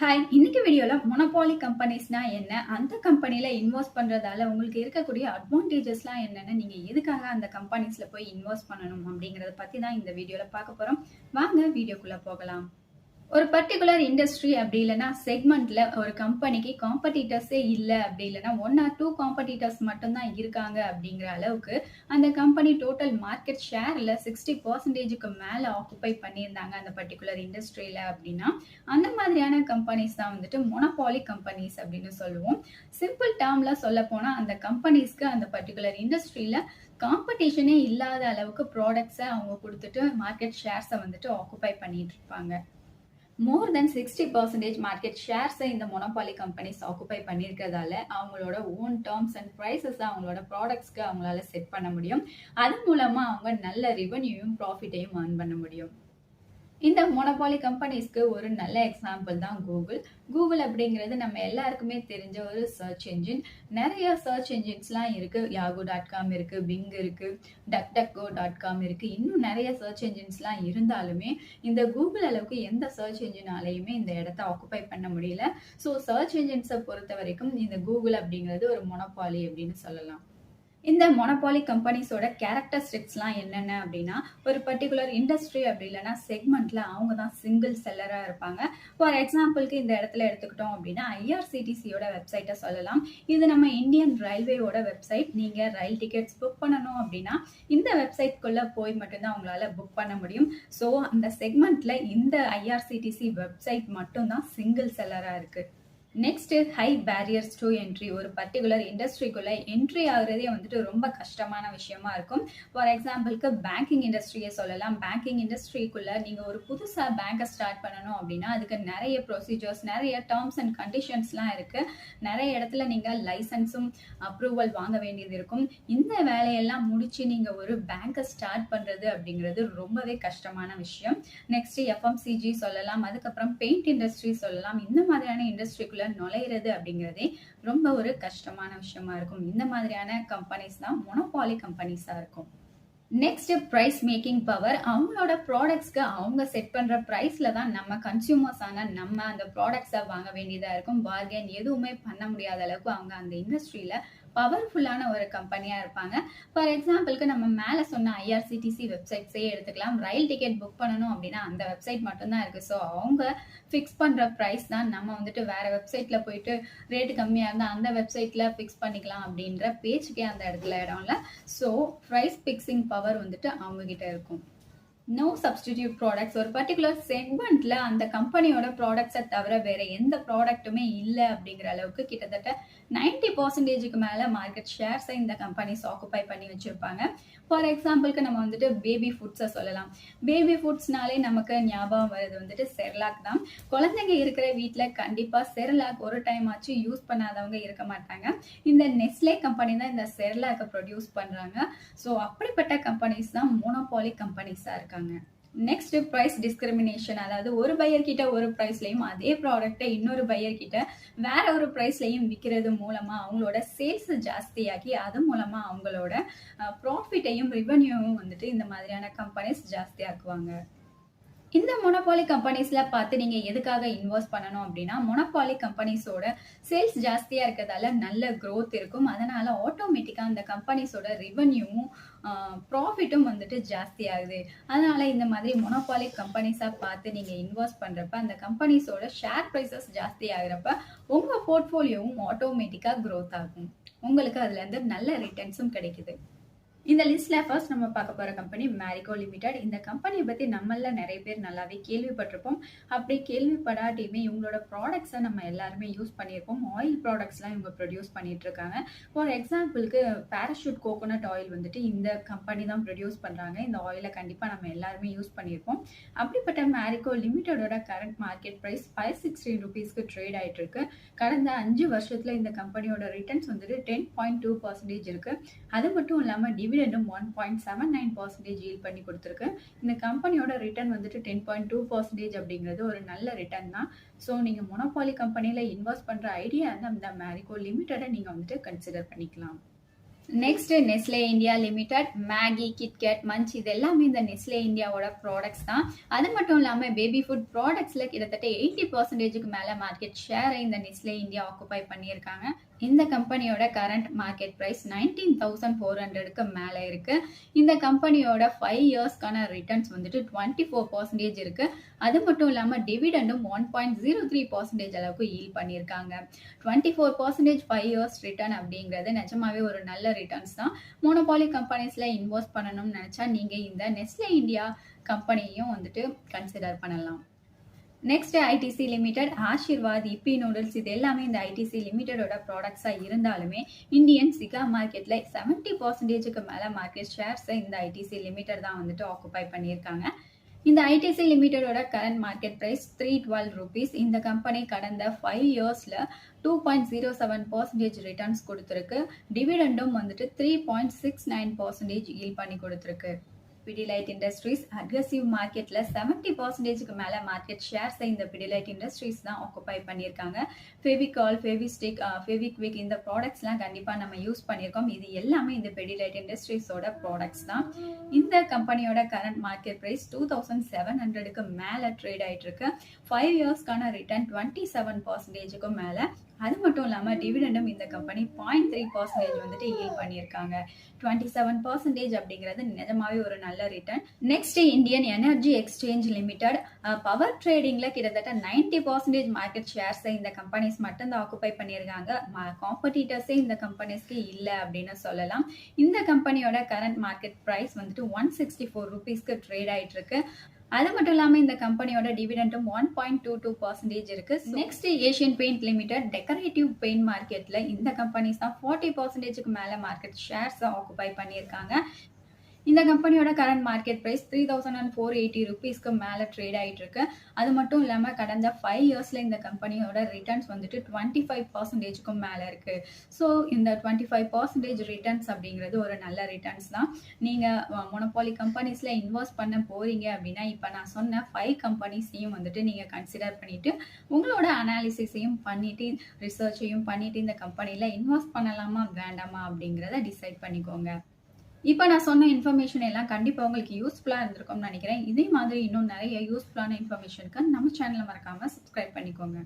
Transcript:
Hi! இன்னைக்கு வீடியோல monopoly கம்பெனிஸ்னா என்ன? அந்த கம்பெனில இன்வெஸ்ட் பண்றதால உங்களுக்கு இருக்கக்கூடிய அட்வான்டேஜஸ்லாம் என்னன்னு, நீங்க எதுக்காக அந்த கம்பெனிஸ்ல போய் இன்வெஸ்ட் பண்ணணும் அப்படிங்கிறத பத்தி தான் இந்த வீடியோல பார்க்க போறோம். வாங்க வீடியோக்குள்ள போகலாம். ஒரு பர்ட்டிகுலர் இண்டஸ்ட்ரி அப்படி இல்லன்னா செக்மெண்ட்ல ஒரு கம்பெனிக்கு காம்படிட்டர்ஸே இல்ல அப்படி இல்லன்னா 1 ஆர் 2 காம்படிட்டர்ஸ் மட்டும் தான் இருக்காங்க அப்படிங்கிற அளவுக்கு அந்த கம்பெனி டோட்டல் மார்க்கெட் ஷேர்ல 60%க்கு மேல ஆக்குபை பண்ணியிருந்தாங்க அந்த பர்ட்டிகுலர் இண்டஸ்ட்ரியில அப்படின்னா, அந்த மாதிரியான கம்பெனிஸ் தான் வந்துட்டு மோனோபோலி கம்பெனிஸ் அப்படின்னு சொல்லுவோம். சிம்பிள் டேர்ம்ல சொல்லப்போனா அந்த கம்பெனிஸ்க்கு அந்த பர்ட்டிகுலர் இண்டஸ்ட்ரியில காம்படிஷனே இல்லாத அளவுக்கு ப்ராடக்ட்ஸ அவங்க குடுத்துட்டு மார்க்கெட் ஷேர்ஸ வந்துட்டு ஆக்குபை பண்ணிட்டு இருப்பாங்க. மோர் தென் 60% மார்க்கெட் ஷேர்ஸை இந்த மோனோபாலி கம்பெனிஸ் ஆக்குபை பண்ணியிருக்கிறதால அவங்களோட ஓன் டேர்ம்ஸ் அண்ட் ப்ரைஸஸ் அவங்களோட ப்ராடக்ட்ஸ்க்கு அவங்களால செட் பண்ண முடியும். அது மூலமா அவங்க நல்ல ரெவென்யூயும் ப்ராஃபிட்டையும் ஏர்ன் பண்ண முடியும். இந்த மோனோபாலி கம்பெனிஸ்க்கு ஒரு நல்ல எக்ஸாம்பிள் தான் கூகுள். கூகுள் அப்படிங்கிறது நம்ம எல்லாருக்குமே தெரிஞ்ச ஒரு சர்ச் என்ஜின். நிறைய சர்ச் என்ஜின்ஸ்லாம் இருக்கு. yahoo.com இருக்கு, பிங் இருக்கு, duckduckgo.com இருக்கு. இன்னும் நிறைய சர்ச் என்ஜின்ஸ்லாம் இருந்தாலுமே இந்த கூகுள் அளவுக்கு எந்த சர்ச் என்ஜினாலையுமே இந்த இடத்த ஆக்குபை பண்ண முடியல. ஸோ சர்ச் என்ஜின்ஸை பொறுத்த வரைக்கும் இந்த கூகுள் அப்படிங்கிறது ஒரு மோனோபாலி அப்படின்னு சொல்லலாம். இந்த மோனோபாலி கம்பெனிஸோட கேரக்டரிஸ்டிக்ஸ்லாம் என்னென்ன அப்படின்னா, ஒரு பர்ட்டிகுலர் இண்டஸ்ட்ரி அப்படி இல்லைன்னா செக்மெண்ட்ல அவங்க தான் சிங்கிள் செல்லரா இருப்பாங்க. ஃபார் எக்ஸாம்பிளுக்கு இந்த இடத்துல எடுத்துக்கிட்டோம் அப்படின்னா ஐஆர்சிடிசியோட வெப்சைட்டை சொல்லலாம். இது நம்ம இந்தியன் ரயில்வேயோட வெப்சைட். நீங்க ரயில் டிக்கெட்ஸ் புக் பண்ணணும் அப்படின்னா இந்த வெப்சைட்குள்ள போய் மட்டும்தான் உங்களால புக் பண்ண முடியும். ஸோ அந்த செக்மெண்ட்ல இந்த ஐஆர்சிடிசி வெப்சைட் மட்டும் தான் சிங்கிள் செல்லரா இருக்கு. Next high barriers to entry. ஒரு பர்டிகுலர் இண்டஸ்ட்ரிக்குள்ள என்ட்ரி ஆகுறதே வந்துட்டு ரொம்ப கஷ்டமான விஷயமா இருக்கும். ஃபார் எக்ஸாம்பிளுக்கு பேங்கிங் இண்டஸ்ட்ரியை சொல்லலாம். பேங்கிங் இண்டஸ்ட்ரிக்குள்ள நீங்க ஒரு புதுசா பேங்கை ஸ்டார்ட் பண்ணணும் அப்படின்னா அதுக்கு நிறைய ப்ரொசீஜர்ஸ், நிறைய டேர்ம்ஸ் அண்ட் கண்டிஷன்ஸ்லாம் இருக்கு. நிறைய இடத்துல நீங்க லைசன்ஸும் அப்ரூவல் வாங்க வேண்டியது இருக்கும். இந்த வேலையெல்லாம் முடிச்சு நீங்க ஒரு பேங்கை ஸ்டார்ட் பண்றது அப்படிங்கிறது ரொம்பவே கஷ்டமான விஷயம். நெக்ஸ்ட் எஃப்எம்சிஜி சொல்லலாம். அதுக்கப்புறம் பெயிண்ட் இண்டஸ்ட்ரி சொல்லலாம். இந்த மாதிரியான இண்டஸ்ட்ரிக்குள்ள நுழையிறது அப்படிங்கிறதே ரொம்ப ஒரு கஷ்டமான விஷயமா இருக்கும். இந்த மாதிரியான கம்பெனிஸ் தான் மோனோபாலி கம்பெனிஸா இருக்கும். Next price making power. அவங்களோட ப்ராடக்ட்ஸ்க்கு அவங்க செட் பண்ற பிரைஸ்ல தான் நம்ம கன்சியூமர்ஸ் ஆன நம்ம அந்த ப்ராடக்ட்ஸை வாங்க வேண்டியதா இருக்கும். பார்கெயின் எதுவுமே பண்ண முடியாத அளவுக்கு அவங்க அந்த இண்டஸ்ட்ரியில பவர்ஃபுல்லான ஒரு கம்பெனியா இருப்பாங்க. ஃபார் எக்ஸாம்பிளுக்கு நம்ம மேல சொன்ன ஐஆர்சிடிசி வெப்சைட்ஸே எடுத்துக்கலாம். ரயில் டிக்கெட் புக் பண்ணணும் அப்படின்னா அந்த வெப்சைட் மட்டும்தான் இருக்கு. ஸோ அவங்க ஃபிக்ஸ் பண்ற பிரைஸ் தான் நம்ம வந்துட்டு வேற வெப்சைட்ல போயிட்டு ரேட் கம்மியா இருந்தா அந்த வெப்சைட்ல ஃபிக்ஸ் பண்ணிக்கலாம் அப்படின்ற பேச்சுக்கே அந்த இடத்துல இடம் இல்லை. ஸோ ப்ரைஸ் ஃபிக்ஸிங் பவர் வந்துட்டு அவங்க கிட்ட இருக்கும். No substitute products. ஒரு பர்டிகுலர் செக்மெண்ட்ல அந்த கம்பெனியோட ப்ராடக்ட்ஸை தவிர வேற எந்த ப்ராடக்ட்டுமே இல்லை அப்படிங்கிற அளவுக்கு கிட்டத்தட்ட 90%க்கு மேல மார்க்கெட் ஷேர்ஸை இந்த கம்பெனிஸ் ஆக்குபை பண்ணி வச்சிருப்பாங்க. ஃபார் எக்ஸாம்பிளுக்கு நம்ம வந்துட்டு பேபி ஃபுட்ஸை சொல்லலாம். பேபி ஃபுட்ஸ்னாலே நமக்கு ஞாபகம் வருது வந்துட்டு செர்லாக் தான். குழந்தைங்க இருக்கிற வீட்டில் கண்டிப்பா செர்லாக் ஒரு டைம் ஆச்சு யூஸ் பண்ணாதவங்க இருக்க மாட்டாங்க. இந்த நெஸ்லே கம்பெனி தான் இந்த செர்லாக்கை ப்ரொடியூஸ் பண்றாங்க. ஸோ அப்படிப்பட்ட கம்பெனிஸ் தான் மோனோபாலி கம்பெனிஸா இருக்காங்க. Next price discrimination. அதாவது ஒரு பையர் கிட்ட ஒரு பிரைஸ்லயும் அதே ப்ராடக்ட்டை இன்னொரு பையர் கிட்ட வேற ஒரு பிரைஸ்லயும் விற்கிறது மூலமா அவங்களோட சேல்ஸ் ஜாஸ்தியாக்கி அது மூலமா அவங்களோட ப்ராஃபிட்டையும் ரெவென்யூவும் வந்துட்டு இந்த மாதிரியான கம்பெனிஸ் ஜாஸ்தியாக்குவாங்க. இந்த மோனோபாலி கம்பெனிஸ்ல பார்த்து நீங்க எதுக்காக இன்வெஸ்ட் பண்ணணும் அப்படின்னா, மோனோபாலி கம்பெனிஸோட சேல்ஸ் ஜாஸ்தியா இருக்கிறதால நல்ல growth இருக்கும். அதனால ஆட்டோமேட்டிக்கா அந்த கம்பெனிஸோட ரெவென்யூவும் ப்ராஃபிட்டும் வந்துட்டு ஜாஸ்தி ஆகுது. அதனால இந்த மாதிரி மோனோபாலி கம்பெனிஸா பார்த்து நீங்க இன்வெஸ்ட் பண்றப்ப அந்த கம்பெனிஸோட ஷேர் பிரைசஸ் ஜாஸ்தி ஆகுறப்ப உங்க போர்ட்ஃபோலியோவும் ஆட்டோமேட்டிக்கா growth ஆகும். உங்களுக்கு அதுல இருந்து நல்ல ரிட்டர்ன்ஸும் கிடைக்குது. இந்த லிஸ்ட்ல ஃபர்ஸ்ட் நம்ம பார்க்க போற கம்பெனி மேரிகோ லிமிடெட். இந்த கம்பெனியை பத்தி நம்மள நிறைய பேர் நல்லாவே கேள்விப்பட்டிருப்போம். அப்படி கேள்விப்படாட்டியுமே இவங்களோட ப்ராடக்ட்ஸை நம்ம எல்லாருமே யூஸ் பண்ணியிருப்போம். ஆயில் ப்ராடக்ட்ஸ்லாம் இவங்க ப்ரொடியூஸ் பண்ணிட்டு இருக்காங்க. ஃபார் எக்ஸாம்பிளுக்கு பேராஷூட் கோகோனட் ஆயில் வந்துட்டு இந்த கம்பெனி தான் ப்ரொடியூஸ் பண்றாங்க. இந்த ஆயிலை கண்டிப்பா நம்ம எல்லாருமே யூஸ் பண்ணியிருப்போம். அப்படிப்பட்ட மேரிகோ லிமிடெடோட கரண்ட் மார்க்கெட் பிரைஸ் 516 ருபீஸ்க்கு ட்ரேட் ஆயிட்டு இருக்கு. கடந்த 5 வருஷத்துல இந்த கம்பெனியோட ரிட்டர்ன்ஸ் வந்துட்டு 10.2% இருக்கு. அது மட்டும் இல்லாம டிவிடெண்டும் 1.79% ஈல்ட் பண்ணி கொடுத்துருக்கு. இந்த கம்பெனியோட ரிட்டர்ன் வந்துட்டு 10.2% அப்படிங்கிறது ஒரு நல்ல ரிட்டர்ன் தான். ஸோ நீங்க மோனோபாலி கம்பெனில இன்வெஸ்ட் பண்ற ஐடியா இருந்தா இந்த மேரிகோ லிமிடெடை நீங்க வந்துட்டு கன்சிடர் பண்ணிக்கலாம். Next Nestle India limited, Maggi, KitKat, Manch இது எல்லாமே இந்த நெஸ்லே இந்தியாவோட ப்ராடக்ட்ஸ் தான். அது மட்டும் இல்லாமல் பேபி ஃபுட் ப்ராடக்ட்ஸில் கிட்டத்தட்ட 80% மேலே மார்க்கெட் ஷேரை இந்த நெஸ்லே இந்தியா ஆக்குபை பண்ணியிருக்காங்க. இந்த கம்பெனியோட கரண்ட் மார்க்கெட் ப்ரைஸ் 19,400க்கு மேலே இருக்கு. இந்த கம்பெனியோட 5 இயர்ஸ்க்கான ரிட்டர்ன்ஸ் வந்துட்டு 24% இருக்கு. அது மட்டும் இல்லாமல் டிவிடெண்டும் 1.03% அளவுக்கு ஈல்ட் பண்ணியிருக்காங்க. 24% 5 இயர்ஸ் ரிட்டர்ன் அப்படிங்கிறது நிஜமாவே ஒரு நல்ல ரிட்டர்ன்ஸ் தான். மோனோபாலி கம்பெனிஸ்ல இன்வெஸ்ட் பண்ணணும்னு நினைச்சா நீங்க இந்த நெஸ்லே இந்தியா கம்பெனியும் வந்துட்டு கன்சிடர் பண்ணலாம். Next ITC limited, Aashirvaad, Yippee noodles இது எல்லாமே இந்த ஐடிசி லிமிடெடோட ப்ராடக்ட்ஸாக இருந்தாலுமே இந்தியன் சிகா மார்க்கெட்டில் 70%க்கு மேலே மார்க்கெட் ஷேர்ஸை இந்த ஐடிசி லிமிடெட் தான் வந்துட்டு ஆக்குபை பண்ணியிருக்காங்க. இந்த ஐடிசி லிமிடெடோட கரண்ட் மார்க்கெட் ப்ரைஸ் 312 rupees. இந்த கம்பெனி கடந்த 5 இயர்ஸில் 2.07% ரிட்டர்ன்ஸ் கொடுத்துருக்கு. டிவிடெண்டும் வந்துட்டு 3.69% ஈல்ட் பண்ணி கொடுத்துருக்கு. பிடிலைட் இண்டஸ்ட்ரீஸ் அக்ரெசிவ் மார்க்கெட்ல 70%க்கு மேல மார்க்கெட் ஷேர்ஸை இந்த பிடிலைட் இண்டஸ்ட்ரீஸ் தான் ஆக்குபை பண்ணியிருக்காங்க. ஃபெவிகால், ஃபெவிஸ்டிக், ஃபெவிக்விக் இந்த ப்ராடக்ட்ஸ்லாம் கண்டிப்பா நம்ம யூஸ் பண்ணியிருக்கோம். இது எல்லாமே இந்த பிடிலைட் இண்டஸ்ட்ரீஸோட ப்ராடக்ட்ஸ் தான். இந்த கம்பெனியோட கரண்ட் மார்க்கெட் ப்ரைஸ் 2700க்கு மேல ட்ரேட் ஆயிட்டு இருக்கு. 5 இயர்ஸ்க்கான ரிட்டர்ன் 27%க்கு மேல. அது மட்டும் இல்லாமல் டிவிடெண்டும் இந்த கம்பெனி 0.3% வந்துட்டு ஈல்ட் பண்ணியிருக்காங்க. 27% அப்படிங்கிறது நிஜமாவே ஒரு நல்ல return. Next Indian energy exchange limited, power ட்ரேடிங்ல கிட்டத்தட்ட 90% மார்க்கெட் ஷேர்ஸை இந்த கம்பெனிஸ் மட்டும்தான் ஆக்குபை பண்ணியிருக்காங்க. காம்படிட்டர்ஸே இந்த கம்பெனிஸ்க்கு இல்லை அப்படின்னு சொல்லலாம். இந்த கம்பெனியோட கரண்ட் மார்க்கெட் ப்ரைஸ் வந்துட்டு 164 rupeesக்கு ட்ரேட் ஆயிட்டு இருக்கு. அது மட்டும் இல்லாமல் இந்த கம்பெனியோட டிவிடெண்டும் 1.22% இருக்கு. Next Asian paint limited, decorative paint மார்க்கெட்ல இந்த கம்பெனிஸ் தான் 40%க்கு மேல மார்க்கெட் ஷேர்ஸ் ஆக்குபை பண்ணியிருக்காங்க. இந்த கம்பெனியோட கரண்ட் மார்க்கெட் ப்ரைஸ் 3,480 rupeesக்கு மேலே ட்ரேட் ஆகிட்டு இருக்கு. அது மட்டும் இல்லாமல் கடந்த 5 இயர்ஸில் இந்த கம்பெனியோட ரிட்டர்ன்ஸ் வந்துட்டு 25%க்கும் மேலே இருக்கு. ஸோ இந்த 25% ரிட்டர்ன்ஸ் அப்படிங்கிறது ஒரு நல்ல ரிட்டர்ன்ஸ் தான். நீங்கள் மோனோபாலி கம்பெனிஸில் இன்வெஸ்ட் பண்ண போறீங்க அப்படின்னா இப்போ நான் சொன்ன 5 கம்பெனிஸையும் வந்துட்டு நீங்கள் கன்சிடர் பண்ணிட்டு உங்களோட அனாலிசிஸையும் பண்ணிட்டு ரிசர்ச்சையும் பண்ணிட்டு இந்த கம்பெனியில் இன்வெஸ்ட் பண்ணலாமா வேண்டாமா அப்படிங்கிறத டிசைட் பண்ணிக்கோங்க. இப்போ நான் சொன்ன இன்ஃபர்மேஷன் எல்லாம் கண்டிப்பாக உங்களுக்கு யூஸ்ஃபுல்லாக இருந்திருக்கும்னு நினைக்கிறேன். இதே மாதிரி இன்னும் நிறைய யூஸ்ஃபுல்லான இன்ஃபர்மேஷனுக்கு நம்ம சேனலை மறக்காமல் சப்ஸ்கிரைப் பண்ணிக்கோங்க.